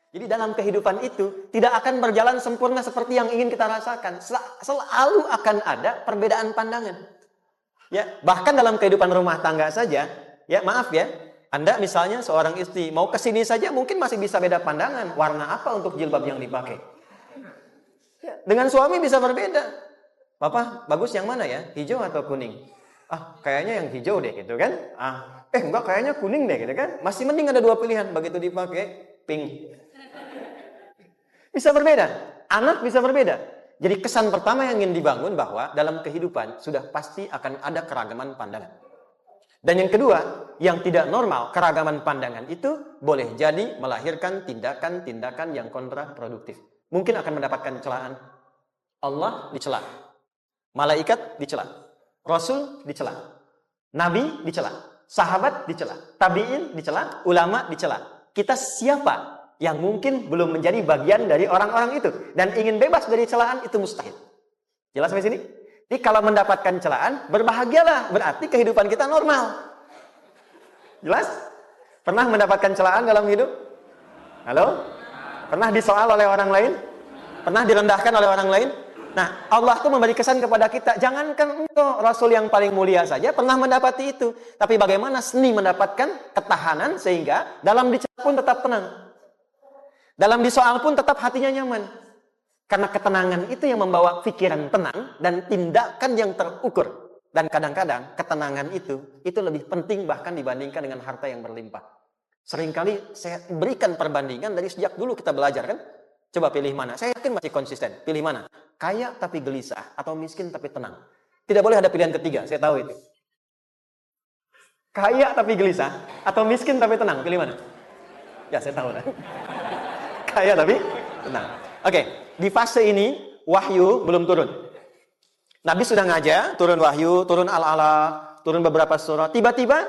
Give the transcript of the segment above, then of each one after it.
Jadi dalam kehidupan itu tidak akan berjalan sempurna seperti yang ingin kita rasakan. Selalu akan ada perbedaan pandangan. Ya, bahkan dalam kehidupan rumah tangga saja, ya maaf ya, Anda misalnya seorang istri mau ke sini saja mungkin masih bisa beda pandangan. Warna apa untuk jilbab yang dipakai? Ya, dengan suami bisa berbeda. Papa, bagus yang mana ya? Hijau atau kuning? Ah, kayaknya yang hijau deh gitu kan? Enggak, kayaknya kuning deh gitu kan? Masih mending ada dua pilihan. Begitu dipakai, pink. Bisa berbeda, anak bisa berbeda. Jadi kesan pertama yang ingin dibangun bahwa dalam kehidupan sudah pasti akan ada keragaman pandangan. Dan yang kedua, yang tidak normal, keragaman pandangan itu boleh jadi melahirkan tindakan-tindakan yang kontraproduktif. Mungkin akan mendapatkan celaan. Allah dicela, malaikat dicela, Rasul dicela, Nabi dicela, sahabat dicela, tabi'in dicela, ulama dicela. Kita siapa yang mungkin belum menjadi bagian dari orang-orang itu dan ingin bebas dari celaan? Itu mustahil. Jelas sampai sini? Jadi kalau mendapatkan celaan, berbahagialah, berarti kehidupan kita normal. Jelas? Pernah mendapatkan celaan dalam hidup? Halo? Pernah disoal oleh orang lain? Pernah direndahkan oleh orang lain? Nah, Allah tuh memberi kesan kepada kita, jangankan engkau, Rasul yang paling mulia saja pernah mendapati itu. Tapi bagaimana seni mendapatkan ketahanan sehingga dalam dicela pun tetap tenang. Dalam disoal pun tetap hatinya nyaman. Karena ketenangan itu yang membawa pikiran tenang dan tindakan yang terukur. Dan kadang-kadang ketenangan itu lebih penting bahkan dibandingkan dengan harta yang berlimpah. Seringkali saya berikan perbandingan dari sejak dulu kita belajar kan. Coba pilih mana? Saya yakin masih konsisten. Pilih mana? Kaya tapi gelisah atau miskin tapi tenang. Tidak boleh ada pilihan ketiga, saya tahu itu. Kaya tapi gelisah atau miskin tapi tenang, pilih mana? Ya, saya tahu lah. Kaya tapi tenang. Oke, di fase ini wahyu belum turun. Nabi sudah ngajar, turun wahyu, turun al-ala, turun beberapa surah. Tiba-tiba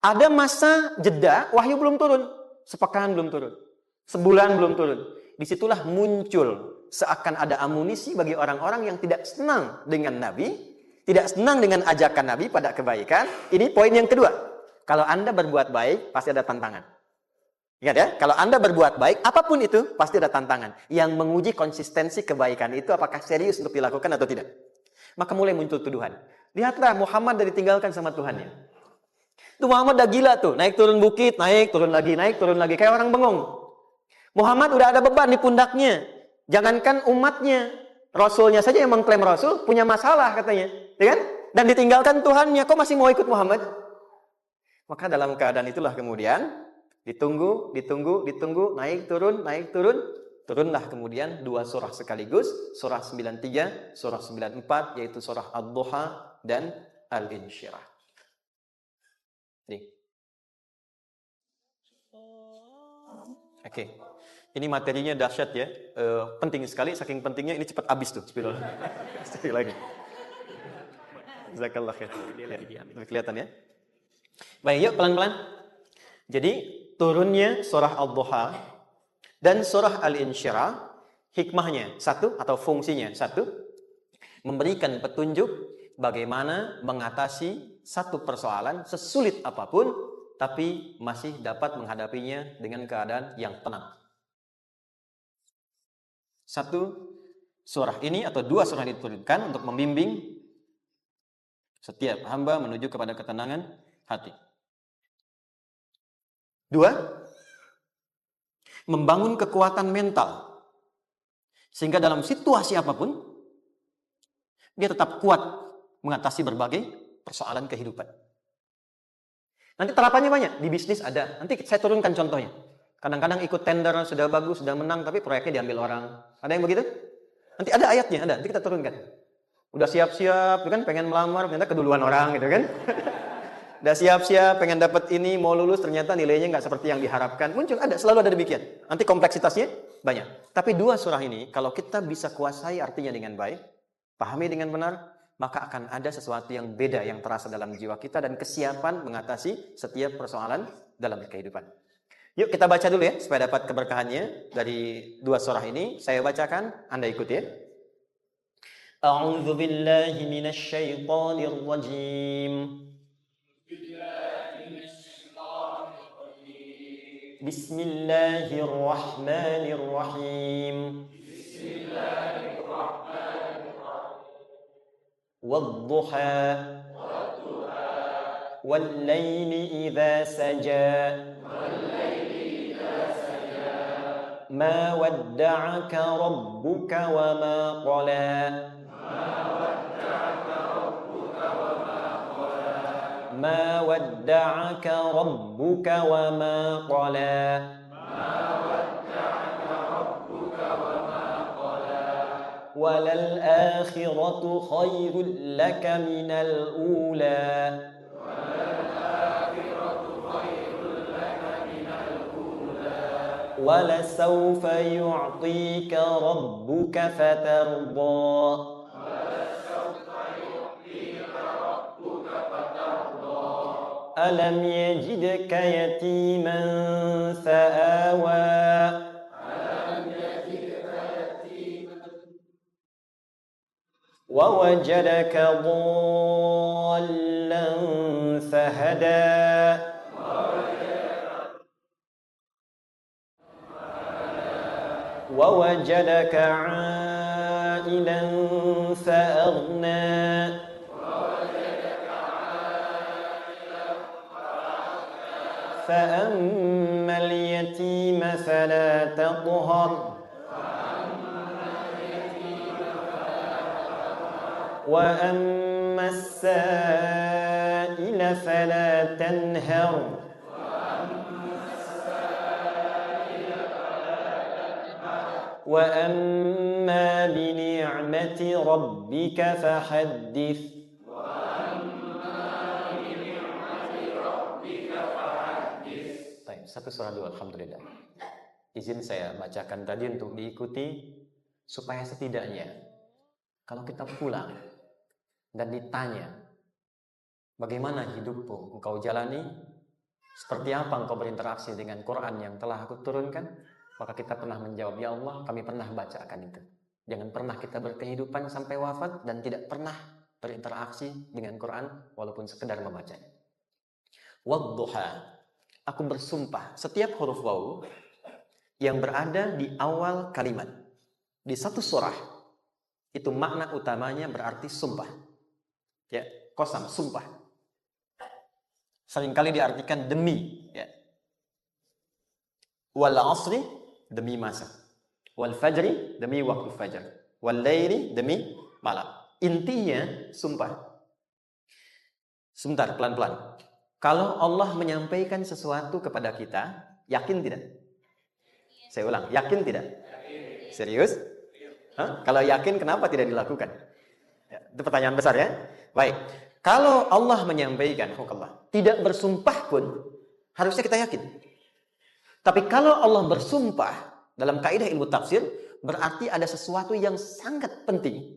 ada masa jeda, wahyu belum turun. Sepekan belum turun. Sebulan belum turun. Disitulah muncul seakan ada amunisi bagi orang-orang yang tidak senang dengan Nabi, tidak senang dengan ajakan Nabi pada kebaikan. Ini poin yang kedua. Kalau Anda berbuat baik, pasti ada tantangan. Ingat ya, kalau Anda berbuat baik, apapun itu, pasti ada tantangan. Yang menguji konsistensi kebaikan itu apakah serius untuk dilakukan atau tidak. Maka mulai muncul tuduhan. Lihatlah, Muhammad udah ditinggalkan sama Tuhannya. Tuh Muhammad udah gila tuh, naik turun bukit, naik turun lagi, kayak orang bengong. Muhammad udah ada beban di pundaknya. Jangankan umatnya, Rasulnya saja yang mengklaim Rasul, punya masalah katanya. Ya kan? Dan ditinggalkan Tuhannya, kok masih mau ikut Muhammad? Maka dalam keadaan itulah kemudian, ditunggu, naik turun, turunlah kemudian dua surah sekaligus, surah 93, surah 94, yaitu surah Ad-Duha dan Al-Insyirah. Oke. Ini materinya dahsyat ya, penting sekali, saking pentingnya ini cepat habis tuh. Sekali lagi. Jazakallah khair. Kelihatan ya? Baik, yuk pelan-pelan. Jadi turunnya surah Ad-Duha dan surah Al-Insyirah, hikmahnya satu atau fungsinya satu, memberikan petunjuk bagaimana mengatasi satu persoalan sesulit apapun, tapi masih dapat menghadapinya dengan keadaan yang tenang. Satu surah ini atau dua surah diturunkan untuk membimbing setiap hamba menuju kepada ketenangan hati. Dua, membangun kekuatan mental. Sehingga dalam situasi apapun, dia tetap kuat mengatasi berbagai persoalan kehidupan. Nanti terapannya banyak, di bisnis ada. Nanti saya turunkan contohnya. Kadang-kadang ikut tender, sudah bagus, sudah menang, tapi proyeknya diambil orang. Ada yang begitu? Nanti ada ayatnya, ada. Nanti kita turunkan. Udah siap-siap, kan pengen melamar, ternyata keduluan orang gitu kan. Udah siap-siap, pengen dapat ini, mau lulus, ternyata nilainya nggak seperti yang diharapkan. Muncul, ada, selalu ada demikian. Nanti kompleksitasnya banyak. Tapi dua surah ini, kalau kita bisa kuasai artinya dengan baik, pahami dengan benar, maka akan ada sesuatu yang beda yang terasa dalam jiwa kita dan kesiapan mengatasi setiap persoalan dalam kehidupan. Yuk kita baca dulu ya, supaya dapat keberkahannya dari dua surah ini. Saya bacakan, Anda ikuti ya. A'udzu billahi minasy syaithanir rajim. Bismillahirrahmanirrahim. Wadduha. Wal-laili idza saja. Ma wadda'aka rabbuka wa ma qala. Ma wadda'aka rabbuka wa ma qala. Walal akhiratu khairul laka minal ula. ولسوف يعطيك ربك فترضى ألم يجدك يتيما فآوى ووجدك ضالا فهدى ووجدك عائلا فأغنى فأما اليتيم فلا تقهر وأما السائل فلا تنهر وأما بنعمة ربك فحدث. Baik, satu surah dulu, alhamdulillah. Izin saya bacakan tadi untuk diikuti supaya setidaknya kalau kita pulang dan ditanya bagaimana hidupmu engkau jalani, seperti apa engkau berinteraksi dengan Quran yang telah aku turunkan, maka kita pernah menjawab, ya Allah, kami pernah bacakan itu. Jangan pernah kita berkehidupan sampai wafat dan tidak pernah berinteraksi dengan Quran walaupun sekedar membacanya. Wadduha, aku bersumpah, setiap huruf waw yang berada di awal kalimat di satu surah itu makna utamanya berarti sumpah. Ya, qasam, sumpah. Seringkali diartikan demi, ya. Wal asri, demi masa. Wal fajri, demi waktu fajar. Wal laili, demi malam. Intinya sumpah. Sebentar, pelan-pelan. Kalau Allah menyampaikan sesuatu kepada kita, yakin tidak? Saya ulang, yakin tidak? Serius? Hah? Kalau yakin, kenapa tidak dilakukan? Ya, itu pertanyaan besar ya. Baik. Kalau Allah menyampaikan, tidak bersumpah pun, harusnya kita yakin. Tapi kalau Allah bersumpah, dalam kaidah ilmu tafsir, berarti ada sesuatu yang sangat penting.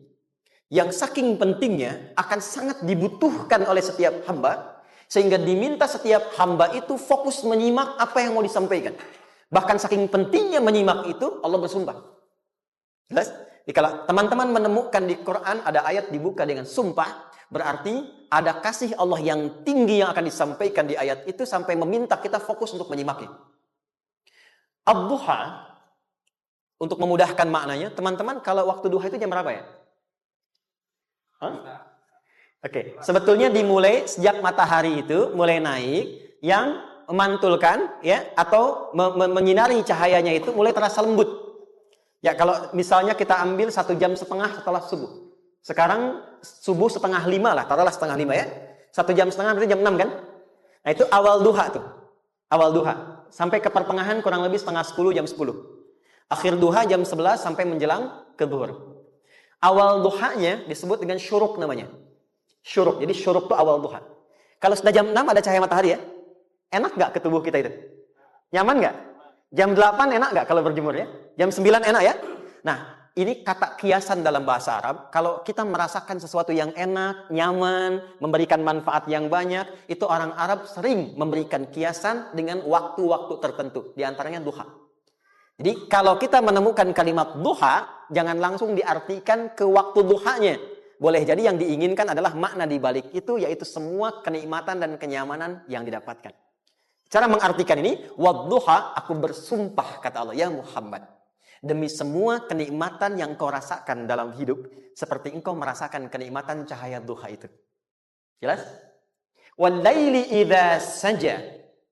Yang saking pentingnya akan sangat dibutuhkan oleh setiap hamba, sehingga diminta setiap hamba itu fokus menyimak apa yang mau disampaikan. Bahkan saking pentingnya menyimak itu, Allah bersumpah. Jelas? Jadi kalau teman-teman menemukan di Quran ada ayat dibuka dengan sumpah, berarti ada kasih Allah yang tinggi yang akan disampaikan di ayat itu sampai meminta kita fokus untuk menyimaknya. Ad-duha, untuk memudahkan maknanya, teman-teman kalau waktu duha itu jam berapa ya? Oke, sebetulnya dimulai sejak matahari itu mulai naik, yang memantulkan ya atau menyinari cahayanya itu mulai terasa lembut. Ya kalau misalnya kita ambil 1,5 jam setelah subuh. Sekarang subuh 4:30 lah, taruhlah 4:30 ya. 1,5 jam berarti jam 6 kan? Nah itu awal duha tuh. Awal duha. Sampai ke pertengahan kurang lebih 9:30 jam 10. Akhir duha jam 11 sampai menjelang ke zuhur. Awal duhanya disebut dengan syuruk namanya. Syuruk. Jadi syuruk itu awal duha. Kalau sudah jam 6 ada cahaya matahari ya. Enak nggak ke tubuh kita itu? Nyaman nggak? Jam 8 enak nggak kalau berjemur ya? Jam 9 enak ya? Nah, ini kata kiasan dalam bahasa Arab. Kalau kita merasakan sesuatu yang enak, nyaman, memberikan manfaat yang banyak, itu orang Arab sering memberikan kiasan dengan waktu-waktu tertentu. Di antaranya duha. Jadi kalau kita menemukan kalimat duha, jangan langsung diartikan ke waktu duhanya. Boleh jadi yang diinginkan adalah makna di balik itu, yaitu semua kenikmatan dan kenyamanan yang didapatkan. Cara mengartikan ini, wadduha, aku bersumpah kata Allah, ya Muhammad, demi semua kenikmatan yang kau rasakan dalam hidup, seperti engkau merasakan kenikmatan cahaya duha itu. Jelas? Wal-laili idza saja,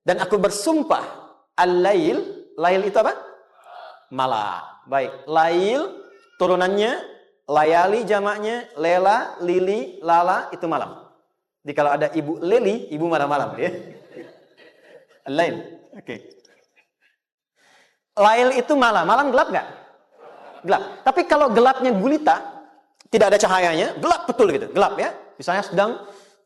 dan aku bersumpah, al-lail, lail itu apa? Malam. Baik, lail turunannya, layali jamaknya, lela, lili, lala, itu malam. Jadi kalau ada ibu leli, ibu malam-malam ya. Lail. Oke. Lail itu malam. Malam gelap nggak? Gelap. Tapi kalau gelapnya gulita, tidak ada cahayanya, gelap betul gitu. Gelap ya. Misalnya sedang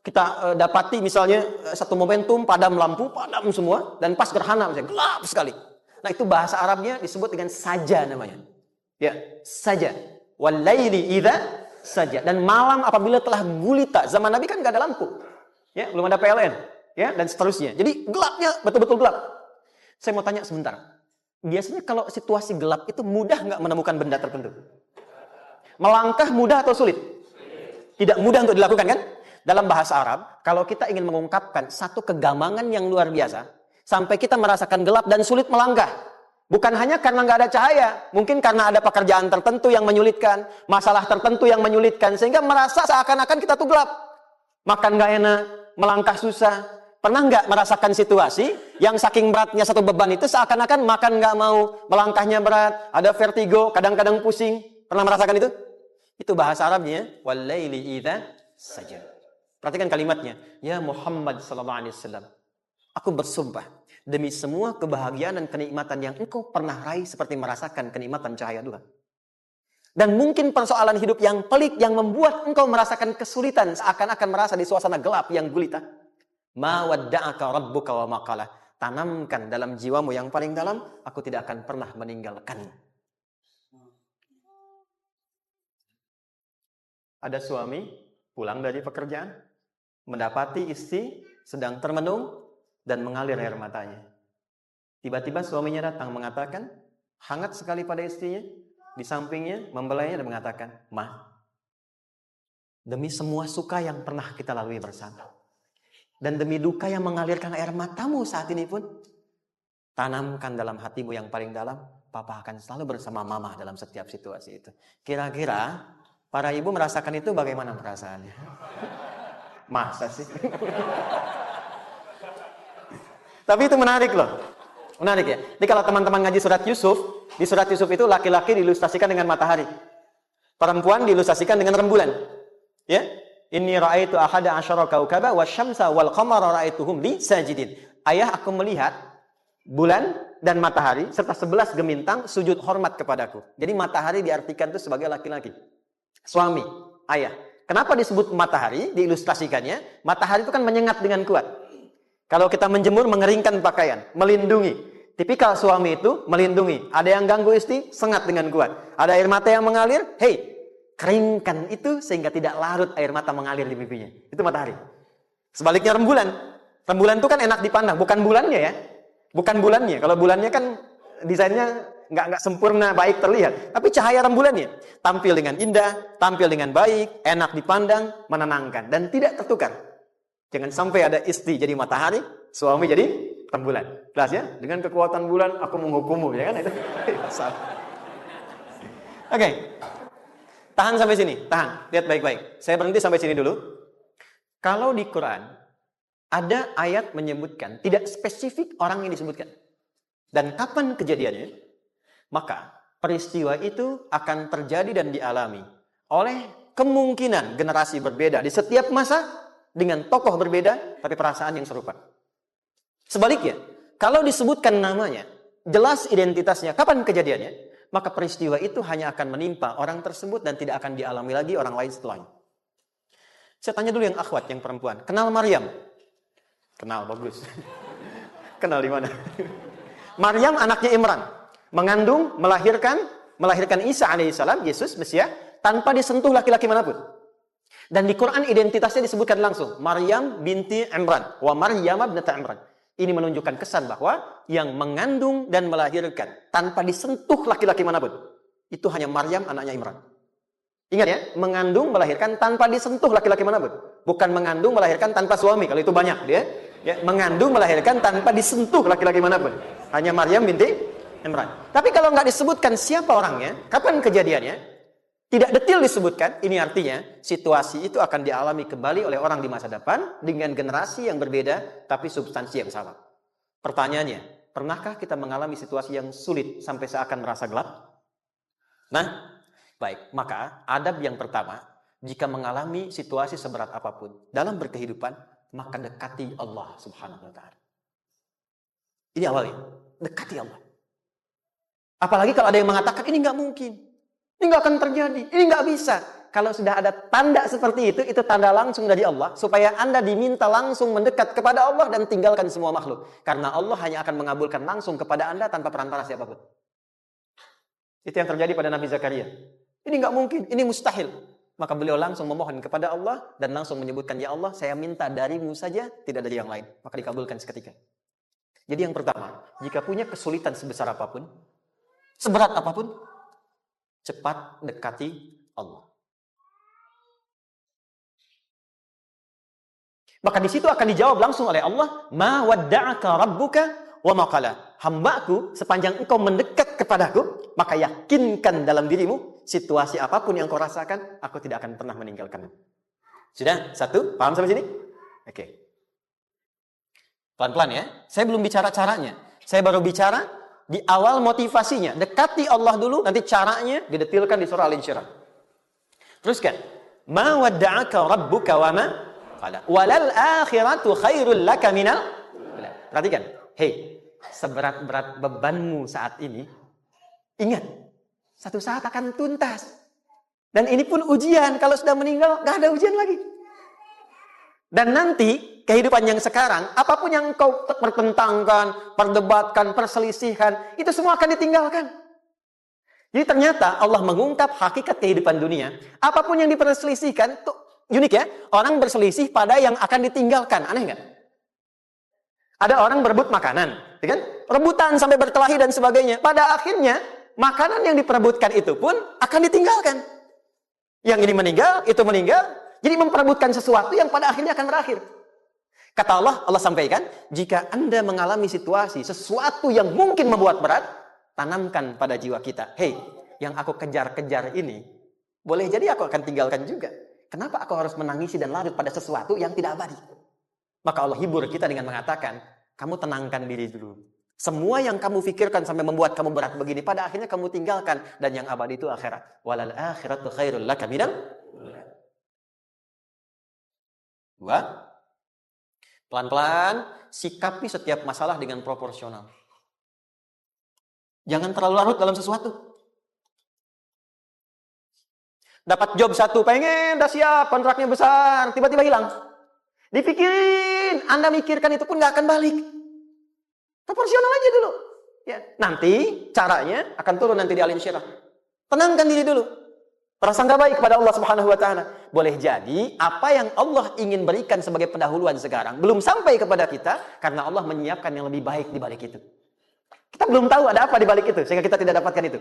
kita dapati misalnya satu momentum padam lampu, padam semua, dan pas gerhana misalnya, gelap sekali. Nah itu bahasa Arabnya disebut dengan saja namanya. Ya, saja. Wal-laili idza saja. Dan malam apabila telah gulita. Zaman Nabi kan nggak ada lampu. Ya, belum ada PLN. Ya, dan seterusnya. Jadi gelapnya betul-betul gelap. Saya mau tanya sebentar. Biasanya kalau situasi gelap itu mudah nggak menemukan benda tertentu? Melangkah mudah atau sulit? Tidak mudah untuk dilakukan kan? Dalam bahasa Arab, kalau kita ingin mengungkapkan satu kegamangan yang luar biasa, sampai kita merasakan gelap dan sulit melangkah. Bukan hanya karena nggak ada cahaya, mungkin karena ada pekerjaan tertentu yang menyulitkan, masalah tertentu yang menyulitkan, sehingga merasa seakan-akan kita tuh gelap. Makan nggak enak, melangkah susah. Pernah nggak merasakan situasi yang saking beratnya satu beban itu seakan-akan makan nggak mau, melangkahnya berat, ada vertigo, kadang-kadang pusing. Pernah merasakan itu? Itu bahasa Arabnya, wal-laili idza saja. Perhatikan kalimatnya, ya Muhammad sallallahu alaihi wasallam. Aku bersumpah demi semua kebahagiaan dan kenikmatan yang engkau pernah raih seperti merasakan kenikmatan cahaya Tuhan. Dan mungkin persoalan hidup yang pelik yang membuat engkau merasakan kesulitan seakan-akan merasa di suasana gelap yang gulita. Ma wadda'aka rabbuka wa ma qala. Tanamkan dalam jiwamu yang paling dalam, aku tidak akan pernah meninggalkanmu. Ada suami pulang dari pekerjaan, mendapati istri sedang termenung dan mengalir air matanya. Tiba-tiba suaminya datang mengatakan, hangat sekali pada istrinya, di sampingnya membelainya dan mengatakan, "Ma, demi semua suka yang pernah kita lalui bersama, dan demi duka yang mengalirkan air matamu saat ini pun, tanamkan dalam hatimu yang paling dalam, Papa akan selalu bersama Mama dalam setiap situasi itu." Kira-kira para ibu merasakan itu bagaimana perasaannya? Masa sih? Tapi itu menarik loh. Menarik ya. Jadi kalau teman-teman ngaji surat Yusuf, di surat Yusuf itu laki-laki diilustrasikan dengan matahari. Perempuan diilustrasikan dengan rembulan. Ya. Inni ra'aitu ahada asyara kaukaba wasyamsa wal qamara ra'aituhum li sajidin. Ayah, aku melihat bulan dan matahari serta 11 gemintang sujud hormat kepadaku. Jadi matahari diartikan itu sebagai laki-laki. Suami, ayah. Kenapa disebut matahari? Diilustrasikannya, matahari itu kan menyengat dengan kuat. Kalau kita menjemur, mengeringkan pakaian, melindungi. Tipikal suami itu melindungi. Ada yang ganggu istri, sengat dengan kuat. Ada air mata yang mengalir, hey, keringkan itu sehingga tidak larut air mata mengalir di pipinya. Itu matahari. Sebaliknya rembulan. Rembulan itu kan enak dipandang, bukan bulannya ya. Bukan bulannya. Kalau bulannya kan desainnya nggak sempurna, baik terlihat. Tapi cahaya rembulannya tampil dengan indah, tampil dengan baik, enak dipandang, menenangkan dan tidak tertukar. Jangan sampai ada istri jadi matahari, suami jadi rembulan. Jelas ya? Dengan kekuatan bulan aku menghukummu, ya kan? Itu. Oke. Tahan sampai sini, tahan. Lihat baik-baik. Saya berhenti sampai sini dulu. Kalau di Quran ada ayat menyebutkan, tidak spesifik orang yang disebutkan. Dan kapan kejadiannya? Maka peristiwa itu akan terjadi dan dialami oleh kemungkinan generasi berbeda di setiap masa dengan tokoh berbeda tapi perasaan yang serupa. Sebaliknya, kalau disebutkan namanya, jelas identitasnya, kapan kejadiannya, maka peristiwa itu hanya akan menimpa orang tersebut dan tidak akan dialami lagi orang lain setelahnya. Saya tanya dulu yang akhwat, yang perempuan. Kenal Maryam? Kenal, bagus. Kenal di mana? Maryam anaknya Imran. Mengandung, melahirkan Isa alaihissalam, Yesus, Mesias, tanpa disentuh laki-laki manapun. Dan di Quran identitasnya disebutkan langsung. Maryam binti Imran. Wa Maryam ibnata Imran. Ini menunjukkan kesan bahwa yang mengandung dan melahirkan tanpa disentuh laki-laki manapun. Itu hanya Maryam anaknya Imran. Ingat ya, mengandung, melahirkan tanpa disentuh laki-laki manapun. Bukan mengandung, melahirkan tanpa suami. Kalau itu banyak dia. Ya, mengandung, melahirkan tanpa disentuh laki-laki manapun. Hanya Maryam binti Imran. Tapi kalau nggak disebutkan siapa orangnya, kapan kejadiannya, tidak detail disebutkan, ini artinya situasi itu akan dialami kembali oleh orang di masa depan dengan generasi yang berbeda, tapi substansi yang sama. Pertanyaannya, pernahkah kita mengalami situasi yang sulit sampai seakan merasa gelap? Nah, baik, maka adab yang pertama, jika mengalami situasi seberat apapun dalam berkehidupan, maka dekati Allah Subhanahu wa Ta'ala. Ini awalnya, dekati Allah. Apalagi kalau ada yang mengatakan ini nggak mungkin, ini nggak akan terjadi, ini nggak bisa. Kalau sudah ada tanda seperti itu tanda langsung dari Allah, supaya Anda diminta langsung mendekat kepada Allah dan tinggalkan semua makhluk. Karena Allah hanya akan mengabulkan langsung kepada Anda tanpa perantara siapapun. Itu yang terjadi pada Nabi Zakaria. Ini nggak mungkin, ini mustahil. Maka beliau langsung memohon kepada Allah dan langsung menyebutkan, ya Allah, saya minta darimu saja, tidak dari yang lain. Maka dikabulkan seketika. Jadi yang pertama, jika punya kesulitan sebesar apapun, seberat apapun, cepat dekati Allah. Maka di situ akan dijawab langsung oleh Allah, ma wadda'aka rabbuka wa ma qala. Hambaku, sepanjang engkau mendekat kepadaku, maka yakinkan dalam dirimu, situasi apapun yang kau rasakan, aku tidak akan pernah meninggalkanmu. Sudah? Satu? Paham sampai sini? Oke. Pelan-pelan ya. Saya belum bicara caranya. Saya baru bicara di awal motivasinya. Dekati Allah dulu, nanti caranya didetilkan di surah Al-Insyirah. Teruskan. Ma wadda'aka rabbuka wa ma qala. Walal akhiratu khairul laka minal. Perhatikan. Hei, seberat-berat bebanmu saat ini, ingat, satu saat akan tuntas. Dan ini pun ujian. Kalau sudah meninggal, gak ada ujian lagi. Dan nanti, kehidupan yang sekarang, apapun yang kau pertentangkan, perdebatkan, perselisihkan, itu semua akan ditinggalkan. Jadi ternyata Allah mengungkap hakikat kehidupan dunia. Apapun yang diperselisihkan, itu unik ya. Orang berselisih pada yang akan ditinggalkan. Aneh nggak? Ada orang berebut makanan, ya kan? Rebutan sampai berkelahi dan sebagainya. Pada akhirnya, makanan yang diperebutkan itu pun akan ditinggalkan. Yang ini meninggal, itu meninggal. Jadi memperebutkan sesuatu yang pada akhirnya akan berakhir. Kata Allah, Allah sampaikan, jika Anda mengalami situasi, sesuatu yang mungkin membuat berat, tanamkan pada jiwa kita. Hei, yang aku kejar-kejar ini, boleh jadi aku akan tinggalkan juga. Kenapa aku harus menangisi dan larut pada sesuatu yang tidak abadi? Maka Allah hibur kita dengan mengatakan, kamu tenangkan diri dulu. Semua yang kamu pikirkan sampai membuat kamu berat begini, pada akhirnya kamu tinggalkan. Dan yang abadi itu akhirat. Walal akhiratu khairul laka minal. Dua, pelan-pelan sikapi setiap masalah dengan proporsional. Jangan terlalu larut dalam sesuatu. Dapat job satu, pengen, dah siap, kontraknya besar, tiba-tiba hilang. Dipikirin, Anda mikirkan itu pun gak akan balik. Proporsional aja dulu. Ya, nanti caranya akan turun nanti di Al-Insyirah. Tenangkan diri dulu. Prasangka baik kepada Allah Subhanahu wa Ta'ala. Boleh jadi apa yang Allah ingin berikan sebagai pendahuluan sekarang belum sampai kepada kita karena Allah menyiapkan yang lebih baik di balik itu. Kita belum tahu ada apa di balik itu sehingga kita tidak dapatkan itu.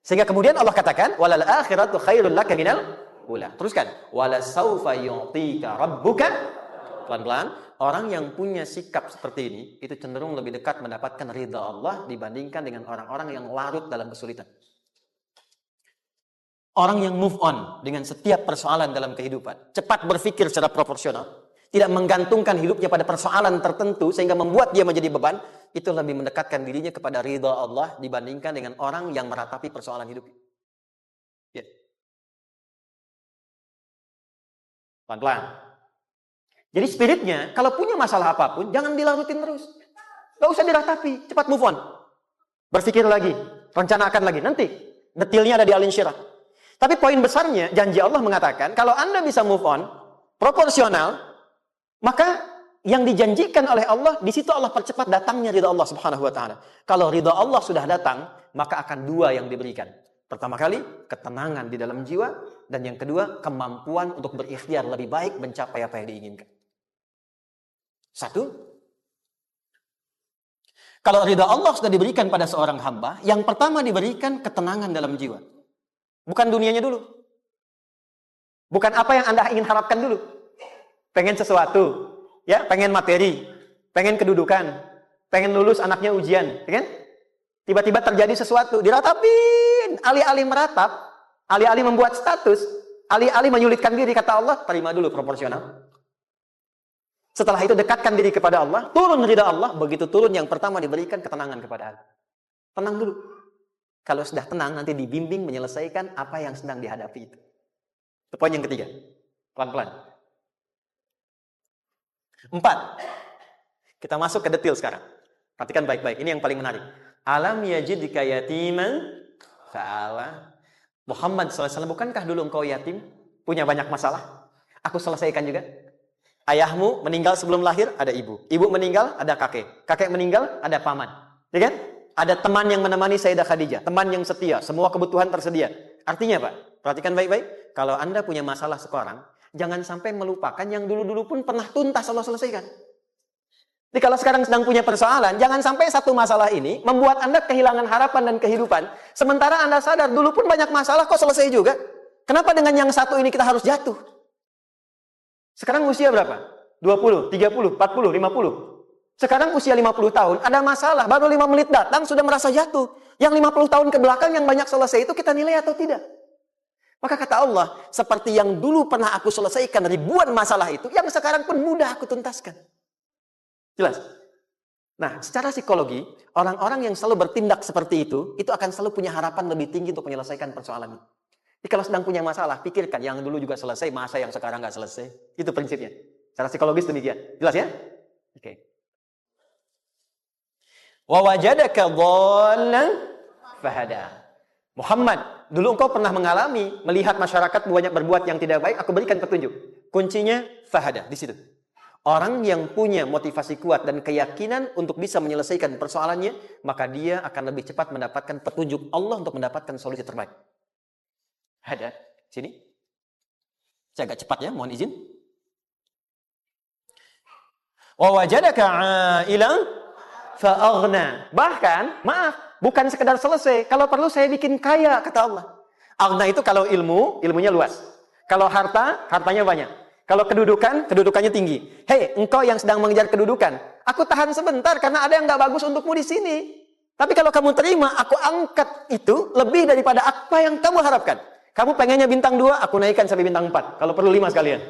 Sehingga kemudian Allah katakan walal akhiratu khairul laka minal ula. Teruskan wala saufa yu'tika rabbuka. Pelan-pelan, orang yang punya sikap seperti ini itu cenderung lebih dekat mendapatkan ridha Allah dibandingkan dengan orang-orang yang larut dalam kesulitan. Orang yang move on dengan setiap persoalan dalam kehidupan, cepat berpikir secara proporsional, tidak menggantungkan hidupnya pada persoalan tertentu sehingga membuat dia menjadi beban, itu lebih mendekatkan dirinya kepada ridha Allah dibandingkan dengan orang yang meratapi persoalan hidup. Ya. Pelan-pelan. Jadi spiritnya, kalau punya masalah apapun, jangan dilarutin terus. Gak usah diratapi, cepat move on. Berpikir lagi, rencanakan lagi. Nanti, detailnya ada di Al-Insyirah. Tapi poin besarnya, janji Allah mengatakan, kalau Anda bisa move on, proporsional, maka yang dijanjikan oleh Allah, di situ Allah percepat datangnya ridha Allah Subhanahu wa Ta'ala. Kalau ridha Allah sudah datang, maka akan dua yang diberikan. Pertama kali, ketenangan di dalam jiwa, dan yang kedua, kemampuan untuk berikhtiar lebih baik mencapai apa yang diinginkan. Satu, kalau ridha Allah sudah diberikan pada seorang hamba, yang pertama diberikan ketenangan dalam jiwa. Bukan dunianya dulu. Bukan apa yang Anda ingin harapkan dulu. Pengen sesuatu, ya, pengen materi, pengen kedudukan, pengen lulus anaknya ujian, ya kan? Tiba-tiba terjadi sesuatu, diratapin, alih-alih meratap, alih-alih membuat status, alih-alih menyulitkan diri, kata Allah, terima dulu proporsional. Setelah itu dekatkan diri kepada Allah, turun ridha Allah, begitu turun yang pertama diberikan ketenangan kepada Allah. Tenang dulu. Kalau sudah tenang, nanti dibimbing menyelesaikan apa yang sedang dihadapi itu. Itu poin yang ketiga. Pelan-pelan. 4. Kita masuk ke detail sekarang. Perhatikan baik-baik. Ini yang paling menarik. Alam yajidka yatiman fa'ala. Muhammad SAW, bukankah dulu engkau yatim? Punya banyak masalah? Aku selesaikan juga. Ayahmu meninggal sebelum lahir, ada ibu. Ibu meninggal, ada kakek. Kakek meninggal, ada paman. Ya kan? Ada teman yang menemani Sayyidah Khadijah. Teman yang setia. Semua kebutuhan tersedia. Artinya apa? Perhatikan baik-baik. Kalau Anda punya masalah sekarang, jangan sampai melupakan yang dulu-dulu pun pernah tuntas Allah selesaikan. Jadi kalau sekarang sedang punya persoalan, jangan sampai satu masalah ini membuat Anda kehilangan harapan dan kehidupan. Sementara Anda sadar, dulu pun banyak masalah, kok selesai juga. Kenapa dengan yang satu ini kita harus jatuh? Sekarang usia berapa? 20, 30, 40, 50. Sekarang usia 50 tahun, ada masalah, baru 5 menit datang, sudah merasa jatuh. Yang 50 tahun ke belakang yang banyak selesai itu kita nilai atau tidak? Maka kata Allah, seperti yang dulu pernah aku selesaikan ribuan masalah itu, yang sekarang pun mudah aku tuntaskan. Jelas? Nah, secara psikologi, orang-orang yang selalu bertindak seperti itu akan selalu punya harapan lebih tinggi untuk menyelesaikan persoalan itu. Jadi kalau sedang punya masalah, pikirkan yang dulu juga selesai, masa yang sekarang nggak selesai. Itu prinsipnya. Secara psikologis demikian. Jelas ya? Oke. Wa wajadaka dhallan fahada. Muhammad, dulu engkau pernah mengalami melihat masyarakat banyak berbuat yang tidak baik, aku berikan petunjuk. Kuncinya fahada di situ. Orang yang punya motivasi kuat dan keyakinan untuk bisa menyelesaikan persoalannya, maka dia akan lebih cepat mendapatkan petunjuk Allah untuk mendapatkan solusi terbaik. Ada sini. Saya agak cepat ya, mohon izin. Wa wajadaka 'ailan fa'aghna. Bahkan, maaf, bukan sekedar selesai. Kalau perlu saya bikin kaya, kata Allah. Aghna itu kalau ilmunya luas. Kalau harta, hartanya banyak. Kalau kedudukan, kedudukannya tinggi. Hei, engkau yang sedang mengejar kedudukan, aku tahan sebentar karena ada yang nggak bagus untukmu di sini. Tapi kalau kamu terima, aku angkat itu lebih daripada apa yang kamu harapkan. Kamu pengennya bintang 2, aku naikkan sampai bintang 4. Kalau perlu 5 sekalian.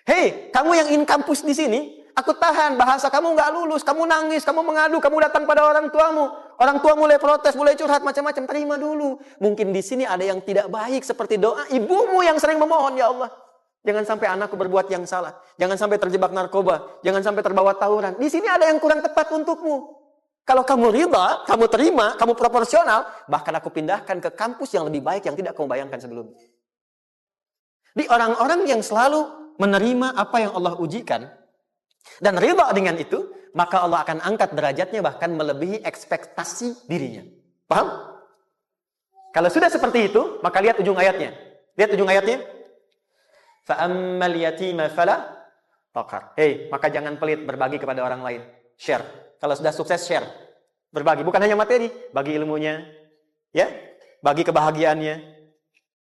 Hei, kamu yang ingin kampus di sini, aku tahan. Bahasa kamu nggak lulus, kamu nangis, kamu mengadu, kamu datang pada orang tuamu. Orang tua mulai protes, mulai curhat, macam-macam. Terima dulu. Mungkin di sini ada yang tidak baik seperti doa ibumu yang sering memohon, ya Allah. Jangan sampai anakku berbuat yang salah. Jangan sampai terjebak narkoba. Jangan sampai terbawa tawuran. Di sini ada yang kurang tepat untukmu. Kalau kamu ridha, kamu terima, kamu proporsional, bahkan aku pindahkan ke kampus yang lebih baik yang tidak kamu bayangkan sebelumnya. Di orang-orang yang selalu menerima apa yang Allah ujikan dan ridha dengan itu, maka Allah akan angkat derajatnya bahkan melebihi ekspektasi dirinya. Paham? Kalau sudah seperti itu, maka lihat ujung ayatnya. Lihat ujung ayatnya. Fa'ammal yatima fala taqhar. Hei, maka jangan pelit berbagi kepada orang lain. Share. Kalau sudah sukses, share. Berbagi. Bukan hanya materi. Bagi ilmunya. Ya. Bagi kebahagiaannya.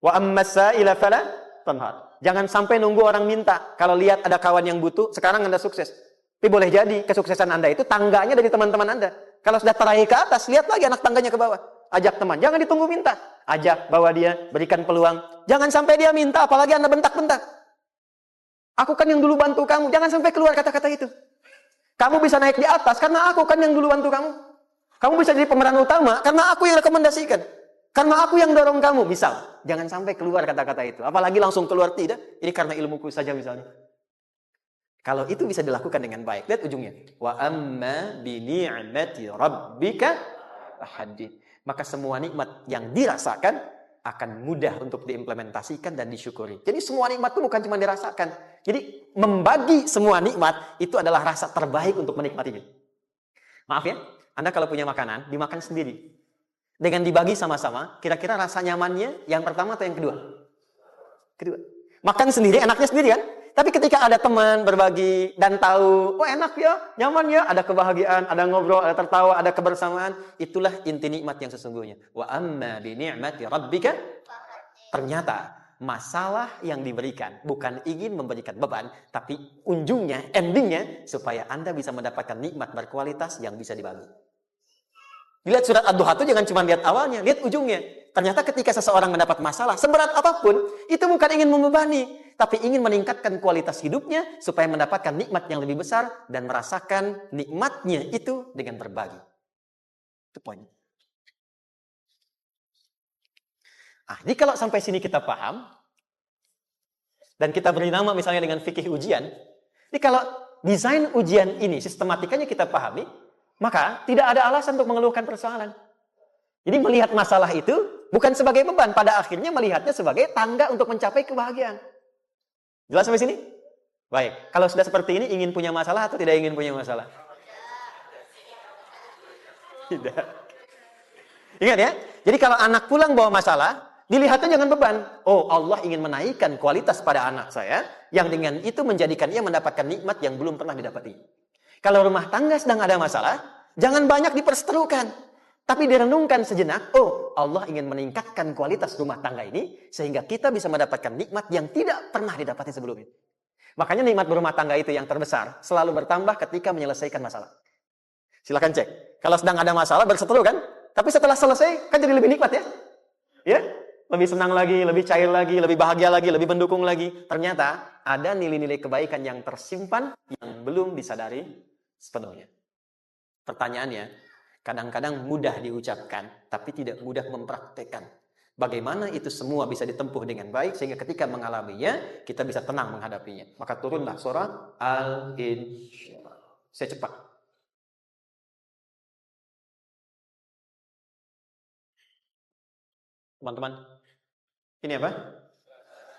Wa ammas sa'ila fala tanhar. Jangan sampai nunggu orang minta. Kalau lihat ada kawan yang butuh, sekarang Anda sukses. Tapi boleh jadi kesuksesan Anda itu tangganya dari teman-teman Anda. Kalau sudah teraih ke atas, lihat lagi anak tangganya ke bawah. Ajak teman. Jangan ditunggu minta. Ajak, bawa dia, berikan peluang. Jangan sampai dia minta, apalagi Anda bentak-bentak. Aku kan yang dulu bantu kamu. Jangan sampai keluar kata-kata itu. Kamu bisa naik di atas karena aku kan yang dulu bantu kamu. Kamu bisa jadi pemeran utama karena aku yang rekomendasikan. Karena aku yang dorong kamu. Misal, jangan sampai keluar kata-kata itu. Apalagi langsung keluar tidak. Ini karena ilmuku saja misalnya. Kalau itu bisa dilakukan dengan baik. Lihat ujungnya. Wa amma bi ni'mati rabbika fahaddits. Maka semua nikmat yang dirasakan akan mudah untuk diimplementasikan dan disyukuri. Jadi semua nikmat itu bukan cuma dirasakan. Jadi membagi semua nikmat itu adalah rasa terbaik untuk menikmatinya. Maaf ya, Anda kalau punya makanan, dimakan sendiri. Dengan dibagi sama-sama, kira-kira rasa nyamannya yang pertama atau yang kedua? Kedua. Makan sendiri, enaknya sendiri kan? Tapi ketika ada teman berbagi dan tahu, oh enak ya, nyaman ya, ada kebahagiaan, ada ngobrol, ada tertawa, ada kebersamaan, itulah inti nikmat yang sesungguhnya. Wa amma bi ni'mati rabbika, ternyata masalah yang diberikan bukan ingin memberikan beban, tapi ujungnya, endingnya, supaya Anda bisa mendapatkan nikmat berkualitas yang bisa dibagi. Lihat surat Ad-Duha itu jangan cuma lihat awalnya, lihat ujungnya. Ternyata ketika seseorang mendapat masalah, seberat apapun, itu bukan ingin membebani, tapi ingin meningkatkan kualitas hidupnya supaya mendapatkan nikmat yang lebih besar dan merasakan nikmatnya itu dengan berbagi. Itu poinnya. Jadi kalau sampai sini kita paham, dan kita beri nama misalnya dengan fikih ujian, jadi kalau desain ujian ini, sistematikanya kita pahami, maka tidak ada alasan untuk mengeluhkan persoalan. Jadi melihat masalah itu bukan sebagai beban, pada akhirnya melihatnya sebagai tangga untuk mencapai kebahagiaan. Jelas sampai sini? Baik, kalau sudah seperti ini, ingin punya masalah atau tidak ingin punya masalah? Tidak. Ingat ya, jadi kalau anak pulang bawa masalah, dilihatnya jangan beban. Oh, Allah ingin menaikkan kualitas pada anak saya, yang dengan itu menjadikan ia mendapatkan nikmat yang belum pernah didapati. Kalau rumah tangga sedang ada masalah, jangan banyak diperseterukan, tapi direnungkan sejenak. Oh, Allah ingin meningkatkan kualitas rumah tangga ini, sehingga kita bisa mendapatkan nikmat yang tidak pernah didapati sebelumnya. Makanya nikmat berumah tangga itu yang terbesar, selalu bertambah ketika menyelesaikan masalah. Silakan cek. Kalau sedang ada masalah, berseteru kan? Tapi setelah selesai, kan jadi lebih nikmat ya? Ya? Lebih senang lagi, lebih cair lagi, lebih bahagia lagi, lebih mendukung lagi. Ternyata ada nilai-nilai kebaikan yang tersimpan yang belum disadari sepenuhnya. Pertanyaannya, kadang-kadang mudah diucapkan, tapi tidak mudah mempraktekkan. Bagaimana itu semua bisa ditempuh dengan baik, sehingga ketika mengalaminya, kita bisa tenang menghadapinya. Maka turunlah surah Al-Insyirah. Saya cepat. Teman-teman, ini apa?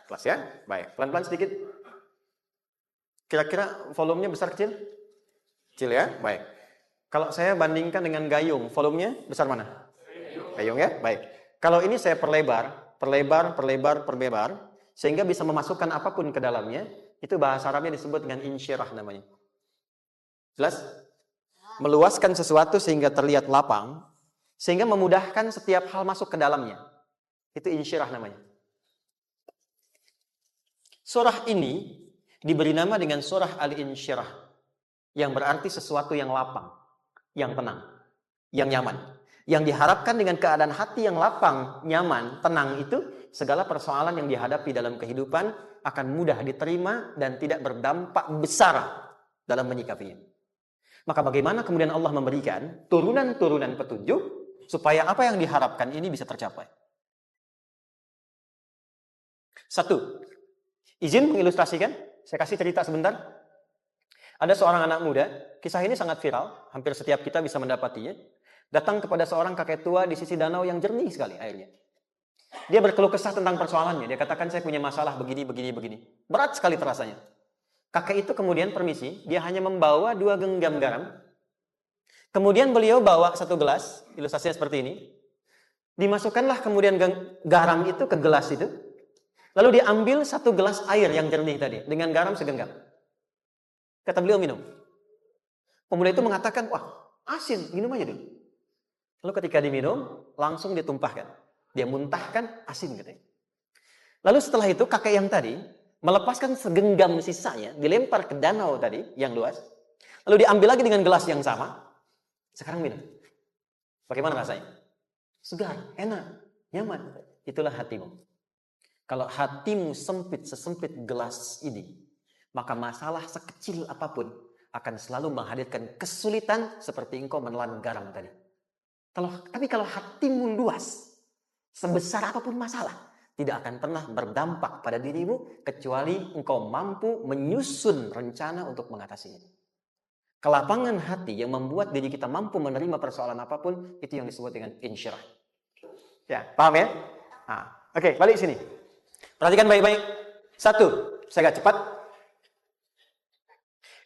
Kelas ya? Baik, pelan-pelan sedikit. Kira-kira volumenya besar kecil? Kecil ya? Baik. Kalau saya bandingkan dengan gayung, volumenya besar mana? Gayung ya? Baik. Kalau ini saya perlebar, sehingga bisa memasukkan apapun ke dalamnya, itu bahasa Arabnya disebut dengan insyirah namanya. Jelas? Meluaskan sesuatu sehingga terlihat lapang, sehingga memudahkan setiap hal masuk ke dalamnya. Itu insyirah namanya. Surah ini diberi nama dengan surah Al-Insyirah, yang berarti sesuatu yang lapang, yang tenang, yang nyaman. Yang diharapkan dengan keadaan hati yang lapang, nyaman, tenang itu, segala persoalan yang dihadapi dalam kehidupan akan mudah diterima dan tidak berdampak besar dalam menyikapinya. Maka bagaimana kemudian Allah memberikan turunan-turunan petunjuk supaya apa yang diharapkan ini bisa tercapai? Satu, izin mengilustrasikan, saya kasih cerita sebentar. Ada seorang anak muda, kisah ini sangat viral, hampir setiap kita bisa mendapatinya. Datang kepada seorang kakek tua di sisi danau yang jernih sekali airnya. Dia berkeluh kesah tentang persoalannya. Dia katakan, saya punya masalah begini. Berat sekali terasanya. Kakek itu kemudian permisi, dia hanya membawa 2 genggam garam. Kemudian beliau bawa 1 gelas, ilustrasinya seperti ini. Dimasukkanlah kemudian garam itu ke gelas itu. Lalu diambil 1 gelas air yang jernih tadi, dengan garam segenggam. Kata beliau, minum. Pemuda itu mengatakan, wah, asin, minum aja dulu. Lalu ketika diminum, langsung ditumpahkan. Dia muntahkan, asin katanya. Lalu setelah itu, kakek yang tadi, melepaskan segenggam sisanya, dilempar ke danau tadi, yang luas. Lalu diambil lagi dengan gelas yang sama. Sekarang minum. Bagaimana rasanya? Segar, enak, nyaman. Itulah hatimu. Kalau hatimu sempit sesempit gelas ini, maka masalah sekecil apapun akan selalu menghadirkan kesulitan seperti engkau menelan garam tadi. Tapi kalau hatimu luas, sebesar apapun masalah, tidak akan pernah berdampak pada dirimu kecuali engkau mampu menyusun rencana untuk mengatasinya. Kelapangan hati yang membuat diri kita mampu menerima persoalan apapun, itu yang disebut dengan insyirah. Ya, paham ya? Oke, balik sini. Perhatikan baik-baik. 1, saya agak cepat.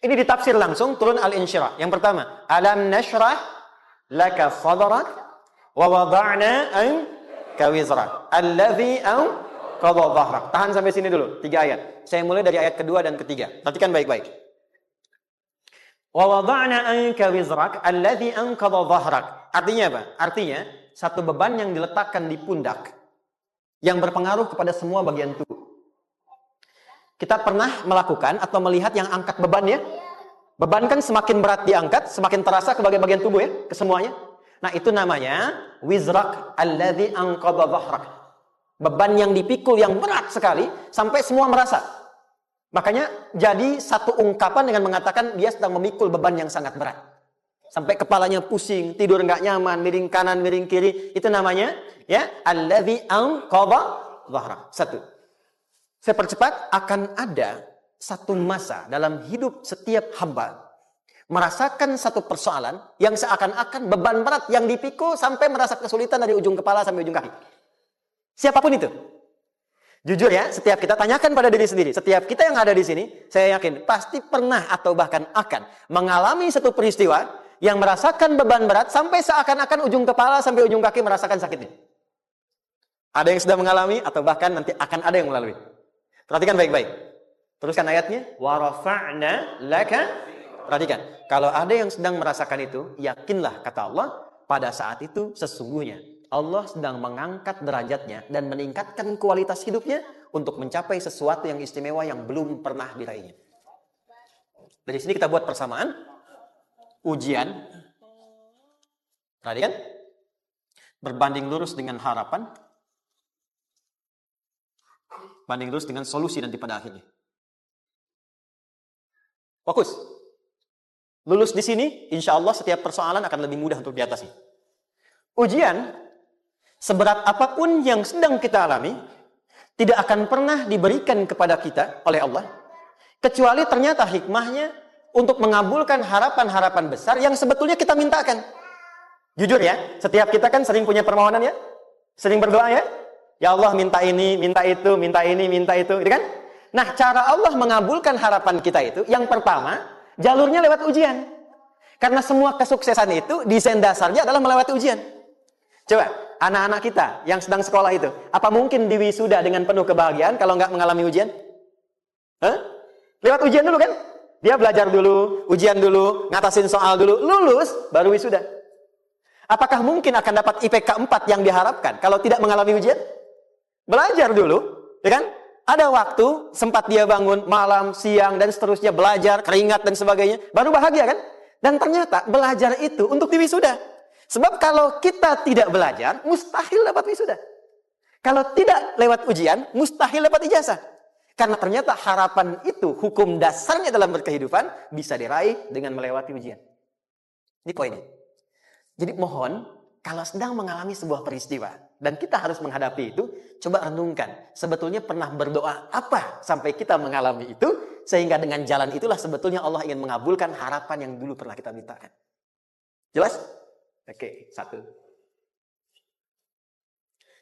Ini ditafsir langsung, turun Al-Insyirah. Yang pertama, alam nashrah laka sadrak wa wada'na anka wizrak alladhi anqadha dhahrak. Tahan sampai sini dulu, 3 ayat. Saya mulai dari ayat kedua dan ketiga. Perhatikan baik-baik. Wa wada'na anka wizrak alladhi anqadha dhahrak. Artinya apa? Artinya satu beban yang diletakkan di pundak yang berpengaruh kepada semua bagian tubuh. Kita pernah melakukan atau melihat yang angkat beban ya? Beban kan semakin berat diangkat, semakin terasa ke bagian-bagian tubuh ya, ke semuanya. Nah, itu namanya wizrak alladzi anqadha dhahrak. Beban yang dipikul yang berat sekali sampai semua merasa. Makanya jadi satu ungkapan dengan mengatakan dia sedang memikul beban yang sangat berat. Sampai kepalanya pusing, tidur nggak nyaman, miring kanan, miring kiri. Itu namanya ya alladzi anqadha dhahrak. Satu. Saya percepat, akan ada satu masa dalam hidup setiap hamba merasakan satu persoalan yang seakan-akan beban berat yang dipikul sampai merasa kesulitan dari ujung kepala sampai ujung kaki. Siapapun itu. Jujur ya, setiap kita tanyakan pada diri sendiri. Setiap kita yang ada di sini, saya yakin pasti pernah atau bahkan akan mengalami satu peristiwa yang merasakan beban berat sampai seakan-akan ujung kepala sampai ujung kaki merasakan sakitnya. Ada yang sudah mengalami atau bahkan nanti akan ada yang melalui. Perhatikan baik-baik. Teruskan ayatnya. Wa rafa'na laka. Perhatikan. Kalau ada yang sedang merasakan itu, yakinlah kata Allah, pada saat itu sesungguhnya Allah sedang mengangkat derajatnya dan meningkatkan kualitas hidupnya untuk mencapai sesuatu yang istimewa yang belum pernah diraihnya. Dari sini kita buat persamaan. Ujian. Perhatikan. Berbanding lurus dengan harapan. Banding lurus dengan solusi nanti pada akhirnya. Fokus. Lulus di sini, insya Allah setiap persoalan akan lebih mudah untuk diatasi. Ujian, seberat apapun yang sedang kita alami, tidak akan pernah diberikan kepada kita oleh Allah, kecuali ternyata hikmahnya untuk mengabulkan harapan-harapan besar yang sebetulnya kita mintakan. Jujur ya, setiap kita kan sering punya permohonan ya, sering berdoa ya. Ya Allah minta ini, minta itu, minta ini, minta itu, gitu kan? Nah, cara Allah mengabulkan harapan kita itu, yang pertama, jalurnya lewat ujian. Karena semua kesuksesan itu, desain dasarnya adalah melewati ujian. Coba, anak-anak kita yang sedang sekolah itu, apa mungkin diwisuda dengan penuh kebahagiaan kalau nggak mengalami ujian? Hah? Lewat ujian dulu kan? Dia belajar dulu, ujian dulu, ngatasin soal dulu, lulus, baru wisuda. Apakah mungkin akan dapat IPK 4 yang diharapkan kalau tidak mengalami ujian? Belajar dulu, ya kan? Ada waktu, sempat dia bangun malam, siang, dan seterusnya belajar, keringat dan sebagainya, baru bahagia kan? Dan ternyata belajar itu untuk diwisuda. Sebab kalau kita tidak belajar, mustahil dapat wisuda. Kalau tidak lewat ujian, mustahil dapat ijazah. Karena ternyata harapan itu, hukum dasarnya dalam berkehidupan, bisa diraih dengan melewati ujian. Ini poinnya. Jadi mohon, kalau sedang mengalami sebuah peristiwa, dan kita harus menghadapi itu, coba renungkan. Sebetulnya pernah berdoa apa sampai kita mengalami itu, sehingga dengan jalan itulah sebetulnya Allah ingin mengabulkan harapan yang dulu pernah kita mintakan. Jelas? Oke, satu.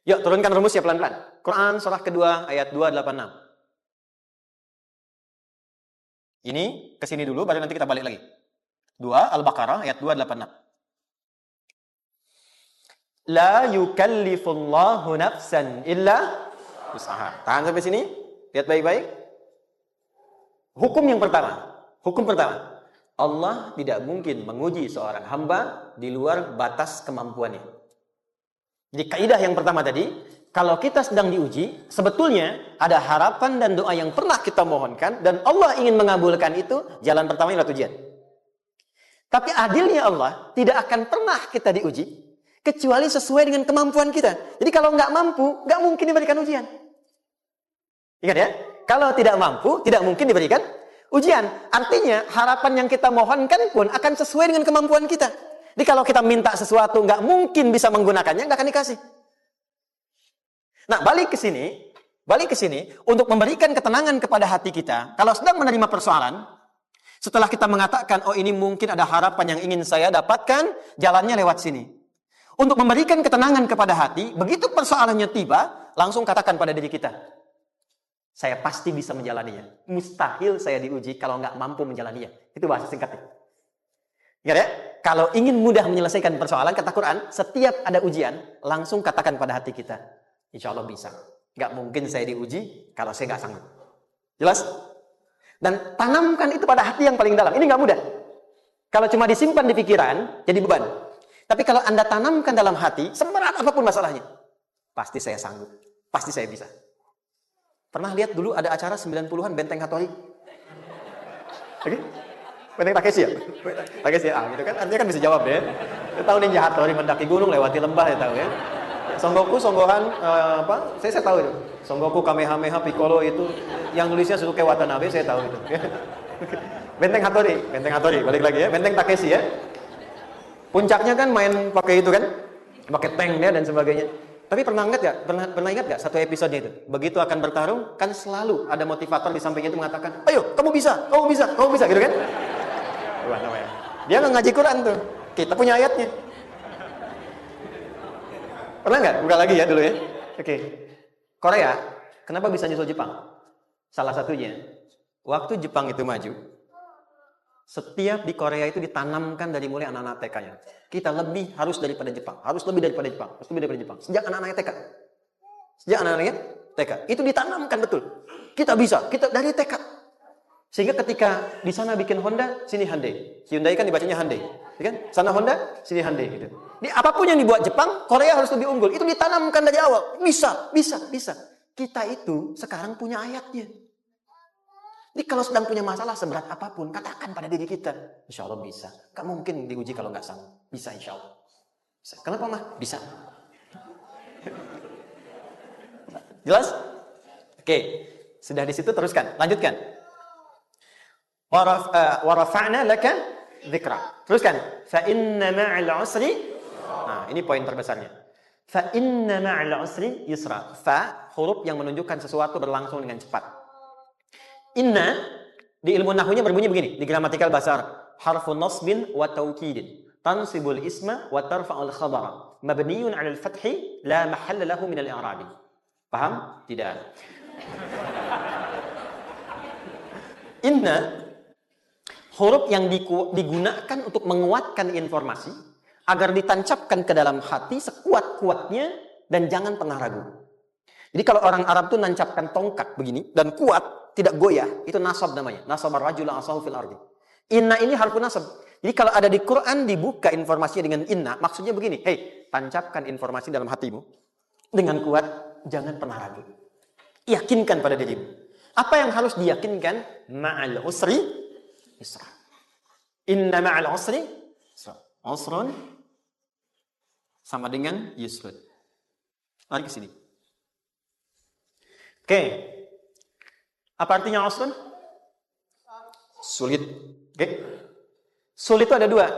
Yuk, turunkan rumus ya pelan-pelan. Quran surah kedua ayat 286. Ini kesini dulu, baru nanti kita balik lagi. 2 Al-Baqarah ayat 286. La yukallifullahu nafsan illa usaha. Tahan sampai sini. Lihat baik-baik. Hukum yang pertama. Hukum pertama. Allah tidak mungkin menguji seorang hamba di luar batas kemampuannya. Jadi kaidah yang pertama tadi, kalau kita sedang diuji, sebetulnya ada harapan dan doa yang pernah kita mohonkan dan Allah ingin mengabulkan itu, jalan pertama adalah ujian. Tapi adilnya Allah tidak akan pernah kita diuji kecuali sesuai dengan kemampuan kita. Jadi kalau nggak mampu, nggak mungkin diberikan ujian. Ingat ya, kalau tidak mampu, tidak mungkin diberikan ujian. Artinya, harapan yang kita mohonkan pun akan sesuai dengan kemampuan kita. Jadi kalau kita minta sesuatu, nggak mungkin bisa menggunakannya, nggak akan dikasih. Nah, balik ke sini, untuk memberikan ketenangan kepada hati kita, kalau sedang menerima persoalan, setelah kita mengatakan, oh ini mungkin ada harapan yang ingin saya dapatkan, jalannya lewat sini. Untuk memberikan ketenangan kepada hati, begitu persoalannya tiba, langsung katakan pada diri kita, saya pasti bisa menjalaninya. Mustahil saya diuji kalau nggak mampu menjalaninya. Itu bahasa singkatnya. Ingat ya, kalau ingin mudah menyelesaikan persoalan, kata Quran, setiap ada ujian, langsung katakan pada hati kita, insya Allah bisa. Nggak mungkin saya diuji kalau saya nggak sanggup. Jelas? Dan tanamkan itu pada hati yang paling dalam. Ini nggak mudah. Kalau cuma disimpan di pikiran, jadi beban. Tapi kalau Anda tanamkan dalam hati, seberat apapun masalahnya, pasti saya sanggup. Pasti saya bisa. Pernah lihat dulu ada acara 90-an Benteng Hattori? Oke? Benteng Takeshi ya? Takeshi ya, gitu kan. Artinya kan bisa jawab deh. Saya tahu Ninja Hattori mendaki gunung, lewati lembah, ya tahu ya. Son Goku, Songgohan, apa? Saya tahu itu. Son Goku, Kamehameha, Piccolo itu. Yang nulisnya Suzuki Watanabe, saya tahu itu. Benteng Hattori, balik lagi ya. Benteng Takeshi ya. Puncaknya kan main pakai itu kan. Pakai tanknya dan sebagainya. Tapi pernah ingat gak satu episode itu? Begitu akan bertarung, kan selalu ada motivator di sampingnya itu mengatakan, ayo, kamu bisa, gitu kan? Wah, namanya. Dia nggak ngaji Quran tuh. Kita punya ayatnya. Pernah nggak? Buka lagi ya dulu ya. Oke. Korea, kenapa bisa nyusul Jepang? Salah satunya, waktu Jepang itu maju, setiap di Korea itu ditanamkan dari mulai anak-anak TK-nya. Kita lebih harus daripada Jepang. Harus lebih daripada Jepang. Sejak anak-anaknya TK. Itu ditanamkan betul. Kita bisa, kita dari TK. Sehingga ketika di sana bikin Honda, sini Hyundai. Hyundai kan dibacanya Hyundai. Ya kan? Sana Honda, sini Hyundai. Gitu. Di apapun yang dibuat Jepang, Korea harus lebih unggul. Itu ditanamkan dari awal. Bisa. Kita itu sekarang punya ayatnya. Jadi kalau sedang punya masalah seberat apapun, katakan pada diri kita, insya Allah bisa. Gak mungkin diuji kalau nggak sanggup. Bisa insya Allah. Bisa. Kenapa mah? Bisa. Jelas? Oke. Sudah di situ teruskan. Lanjutkan. Warafa'na laka dzikra. Teruskan. Fa inna ma'al usri. Nah, ini poin terbesarnya. Fa inna ma'al usri yusra. Fa huruf yang menunjukkan sesuatu berlangsung dengan cepat. Inna di ilmu nahwunya berbunyi begini di gramatikal bahasa Arab. Harfun nasbin wa taukidin tansibul isma wa tarfa'ul khabara mabniyun 'alal fathi la mahalla lahu min al-i'rabi. Paham? Tidak. Inna huruf yang digunakan untuk menguatkan informasi agar ditancapkan ke dalam hati sekuat-kuatnya dan jangan pernah ragu. Jadi kalau orang Arab tuh nancapkan tongkat begini dan kuat, tidak goyah, itu nasab namanya. Nasabar rajula asahu fil ardi. Inna ini harfu nasab. Jadi kalau ada di Quran dibuka informasinya dengan inna, maksudnya begini, hei, tancapkan informasi dalam hatimu dengan kuat, jangan pernah ragu. Yakinkan pada dirimu. Apa yang harus diyakinkan? Ma'al usri yusra. Inna ma'al usri yusra. Usrun sama dengan yusrun. Mari ke sini. Oke. Apa artinya usrun? Sulit. Oke. Sulit itu ada dua.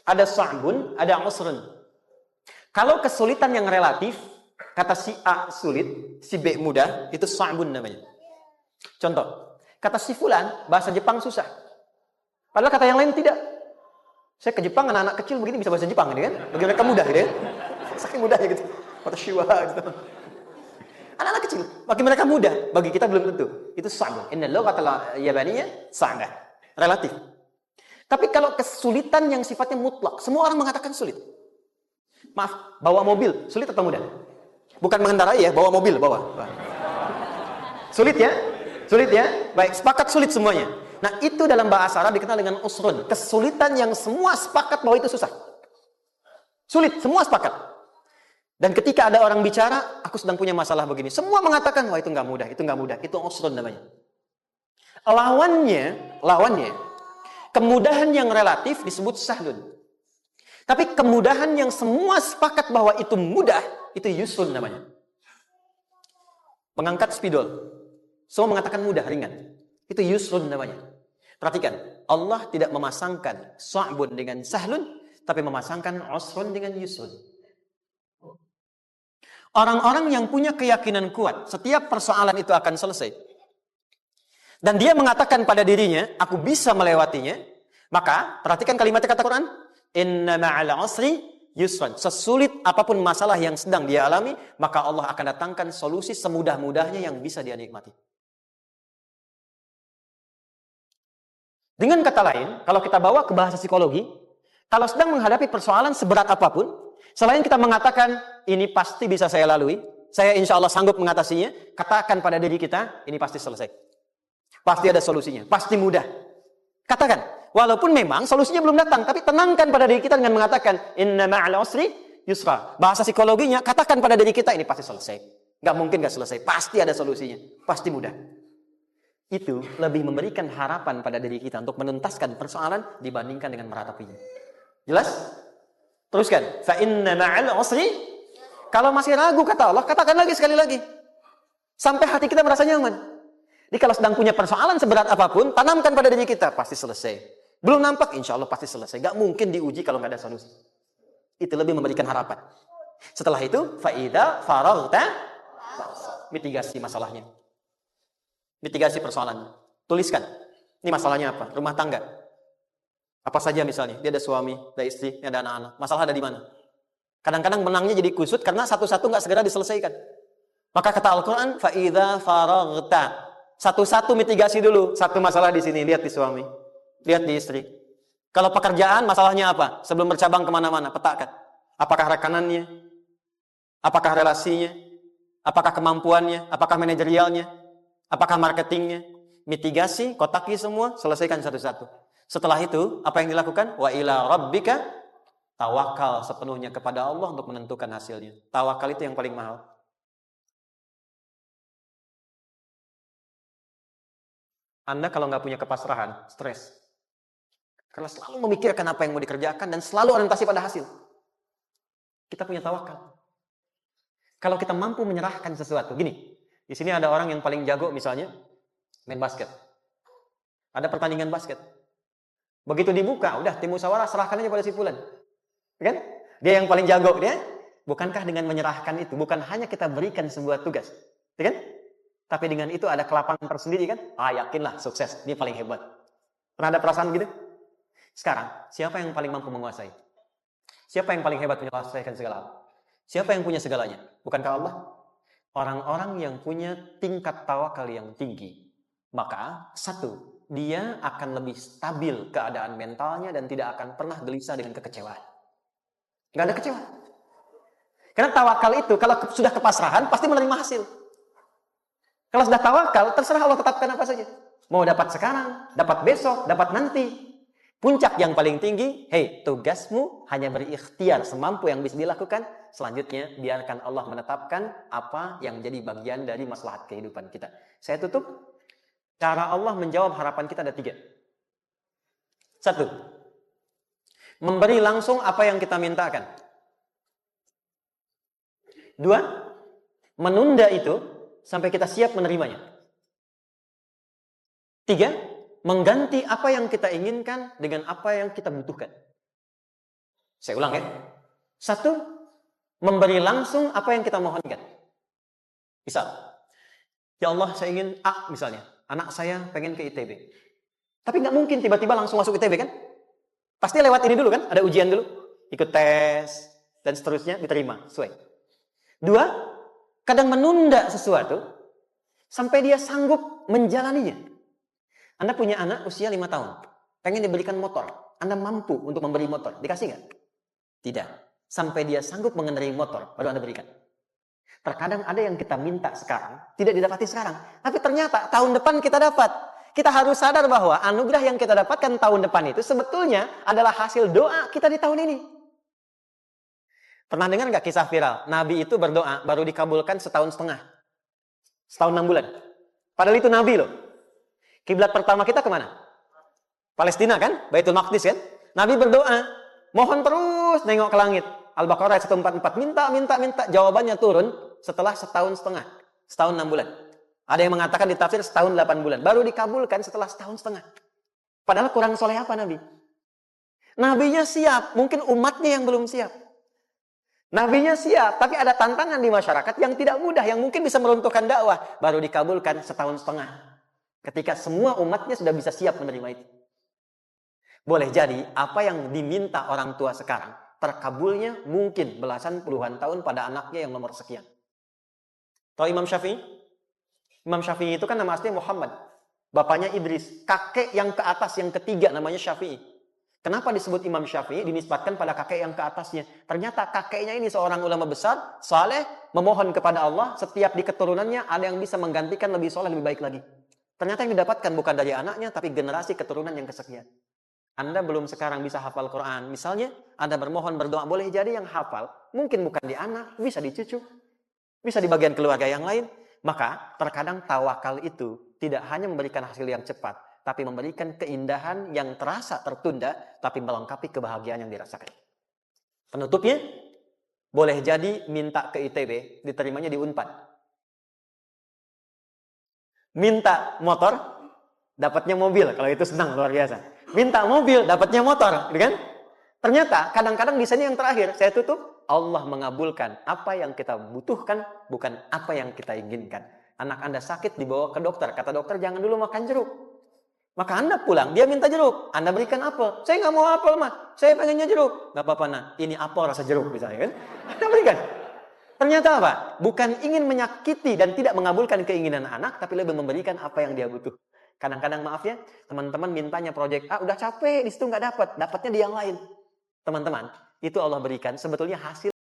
Ada sa'bun, ada usrun. Kalau kesulitan yang relatif, kata si A sulit, si B mudah, itu sa'bun namanya. Contoh, kata si fulan, bahasa Jepang susah. Padahal kata yang lain tidak. Saya ke Jepang, anak-anak kecil begini bisa bahasa Jepang, gitu kan? Bagi mereka mudah, gitu kan? Saking mudahnya gitu. Kata shiwa, gitu. Anak-anak kecil, bagi mereka mudah, bagi kita belum tentu. Itu sa'bun. Inna lughatal yabaniyya sa'bah. Relatif. Tapi kalau kesulitan yang sifatnya mutlak, semua orang mengatakan sulit. Maaf, bawa mobil, sulit atau mudah? Bukan mengendarai ya, bawa mobil, bawa. Sulit ya? Sulit ya? Baik, sepakat sulit semuanya. Nah, itu dalam bahasa Arab dikenal dengan usrun. Kesulitan yang semua sepakat bahwa itu susah. Sulit, semua sepakat. Dan ketika ada orang bicara, aku sedang punya masalah begini. Semua mengatakan, wah itu nggak mudah, itu nggak mudah. Itu usrun namanya. Lawannya, kemudahan yang relatif disebut sahlun. Tapi kemudahan yang semua sepakat bahwa itu mudah, itu yusrun namanya. Mengangkat spidol. Semua mengatakan mudah, ringan. Itu yusrun namanya. Perhatikan, Allah tidak memasangkan sa'bun dengan sahlun, tapi memasangkan usrun dengan yusrun. Orang-orang yang punya keyakinan kuat, setiap persoalan itu akan selesai. Dan dia mengatakan pada dirinya, aku bisa melewatinya. Maka, perhatikan kalimat kata Quran. Inna ma'al usri yusran. Sesulit apapun masalah yang sedang dia alami, maka Allah akan datangkan solusi semudah-mudahnya yang bisa dia nikmati. Dengan kata lain, kalau kita bawa ke bahasa psikologi, kalau sedang menghadapi persoalan seberat apapun, selain kita mengatakan, ini pasti bisa saya lalui, saya insya Allah sanggup mengatasinya, katakan pada diri kita, ini pasti selesai. Pasti ada solusinya, pasti mudah. Katakan, walaupun memang solusinya belum datang, tapi tenangkan pada diri kita dengan mengatakan, inna ma'al usri yusra. Bahasa psikologinya, katakan pada diri kita, ini pasti selesai. Nggak mungkin nggak selesai. Pasti ada solusinya. Pasti mudah. Itu lebih memberikan harapan pada diri kita untuk menuntaskan persoalan dibandingkan dengan meratapinya. Jelas? Teruskan. Fa inna ma'al usri. Kalau masih ragu kata Allah, katakan lagi sekali lagi. Sampai hati kita merasa nyaman. Jadi kalau sedang punya persoalan seberat apapun, tanamkan pada diri kita, pasti selesai. Belum nampak, insya Allah pasti selesai. Gak mungkin diuji kalau nggak ada solusi. Itu lebih memberikan harapan. Setelah itu, fa'idha faraghta, mitigasi masalahnya. Mitigasi persoalannya. Tuliskan. Ini masalahnya apa? Rumah tangga. Apa saja misalnya. Dia ada suami, ada istri, ada anak-anak. Masalah ada di mana? Kadang-kadang menangnya jadi kusut karena satu-satu nggak segera diselesaikan. Maka kata Al-Quran, fa'idha faraghta. Satu-satu mitigasi dulu. Satu masalah di sini, lihat di suami. Lihat di istri. Kalau pekerjaan, masalahnya apa? Sebelum bercabang kemana-mana, petakan. Apakah rekanannya? Apakah relasinya? Apakah kemampuannya? Apakah manajerialnya? Apakah marketingnya? Mitigasi, kotaki semua, selesaikan satu-satu. Setelah itu, apa yang dilakukan? Wa ila rabbika, tawakal sepenuhnya kepada Allah untuk menentukan hasilnya. Tawakal itu yang paling mahal. Anda kalau nggak punya kepasrahan, stres. Karena selalu memikirkan apa yang mau dikerjakan dan selalu orientasi pada hasil. Kita punya tawakal. Kalau kita mampu menyerahkan sesuatu, gini, di sini ada orang yang paling jago misalnya main basket. Ada pertandingan basket. Begitu dibuka, udah tim musyawarah serahkan aja pada si fulan. Kan? Dia yang paling jago, dia. Bukankah dengan menyerahkan itu bukan hanya kita berikan sebuah tugas, kan? Tapi dengan itu ada kelapangan tersendiri kan? Yakinlah sukses, ini paling hebat. Pernah ada perasaan gitu? Sekarang, siapa yang paling mampu menguasai? Siapa yang paling hebat menyelesaikan segala hal? Siapa yang punya segalanya? Bukankah Allah? Orang-orang yang punya tingkat tawakal yang tinggi. Maka, satu, dia akan lebih stabil keadaan mentalnya dan tidak akan pernah gelisah dengan kekecewaan. Gak ada kecewa. Karena tawakal itu, kalau sudah kepasrahan, pasti menerima hasil. Kalau sudah tawakal, terserah Allah tetapkan apa saja. Mau dapat sekarang, dapat besok, dapat nanti. Puncak yang paling tinggi, tugasmu hanya berikhtiar semampu yang bisa dilakukan. Selanjutnya, biarkan Allah menetapkan apa yang menjadi bagian dari maslahat kehidupan kita. Saya tutup. Cara Allah menjawab harapan kita ada 3. 1. Memberi langsung apa yang kita mintakan. 2. Menunda itu sampai kita siap menerimanya. 3. Mengganti apa yang kita inginkan dengan apa yang kita butuhkan. Saya ulang ya. 1. Memberi langsung apa yang kita mohonkan. Misal, ya Allah saya ingin A misalnya. Anak saya pengen ke ITB. Tapi nggak mungkin tiba-tiba langsung masuk ITB kan? Pasti lewat ini dulu kan? Ada ujian dulu. Ikut tes. Dan seterusnya diterima. Sesuai. 2. Kadang menunda sesuatu sampai dia sanggup menjalaninya. Anda punya anak usia 5 tahun. Pengen diberikan motor. Anda mampu untuk memberi motor. Dikasih nggak? Tidak. Sampai dia sanggup mengendarai motor, baru Anda berikan. Terkadang ada yang kita minta sekarang, tidak didapati sekarang. Tapi ternyata tahun depan kita dapat. Kita harus sadar bahwa anugerah yang kita dapatkan tahun depan itu sebetulnya adalah hasil doa kita di tahun ini. Pernah dengar nggak kisah viral? Nabi itu berdoa, baru dikabulkan setahun setengah. Setahun 6 bulan. Padahal itu Nabi loh. Kiblat pertama kita kemana? Palestina kan? Baitul Maqdis kan? Nabi berdoa, mohon terus nengok ke langit. Al-Baqarah 144, minta. Jawabannya turun setelah setahun setengah. Setahun 6 bulan. Ada yang mengatakan di tafsir setahun 8 bulan. Baru dikabulkan setelah setahun setengah. Padahal kurang soleh apa Nabi? Nabinya siap, mungkin umatnya yang belum siap. Nabinya siap, tapi ada tantangan di masyarakat yang tidak mudah, yang mungkin bisa meruntuhkan dakwah. Baru dikabulkan setahun setengah. Ketika semua umatnya sudah bisa siap menerima itu. Boleh jadi, apa yang diminta orang tua sekarang, terkabulnya mungkin belasan puluhan tahun pada anaknya yang nomor sekian. Tahu Imam Syafi'i? Imam Syafi'i itu kan nama aslinya Muhammad. Bapaknya Idris. Kakek yang ke atas, yang ketiga namanya Syafi'i. Kenapa disebut Imam Syafi'i? Dinisbatkan pada kakek yang ke atasnya. Ternyata kakeknya ini seorang ulama besar, saleh, memohon kepada Allah. Setiap di keturunannya ada yang bisa menggantikan lebih soleh, lebih baik lagi. Ternyata yang didapatkan bukan dari anaknya, tapi generasi keturunan yang kesekian. Anda belum sekarang bisa hafal Quran. Misalnya, Anda bermohon, berdoa. Boleh jadi yang hafal, mungkin bukan di anak, bisa di cucu. bisa di bagian keluarga yang lain. Maka terkadang tawakal itu tidak hanya memberikan hasil yang cepat, tapi memberikan keindahan yang terasa tertunda, tapi melengkapi kebahagiaan yang dirasakan. Penutupnya, boleh jadi minta ke ITB, diterimanya di Unpad. Minta motor, dapatnya mobil. Kalau itu senang, luar biasa. Minta mobil, dapatnya motor, gitu kan? Ternyata kadang-kadang di sini yang terakhir, saya tutup, Allah mengabulkan apa yang kita butuhkan, bukan apa yang kita inginkan. Anak Anda sakit, dibawa ke dokter. Kata dokter, jangan dulu makan jeruk. Maka Anda pulang, dia minta jeruk. Anda berikan apel. Saya nggak mau apel, Mas. Saya pengennya jeruk. Nggak apa-apa, nah. Ini apel rasa jeruk, misalnya kan. Anda berikan. Ternyata apa? Bukan ingin menyakiti dan tidak mengabulkan keinginan anak, tapi lebih memberikan apa yang dia butuh. Kadang-kadang maaf ya, teman-teman mintanya proyek A, udah capek, di situ nggak dapat. Dapatnya di yang lain. Teman-teman, itu Allah berikan sebetulnya hasil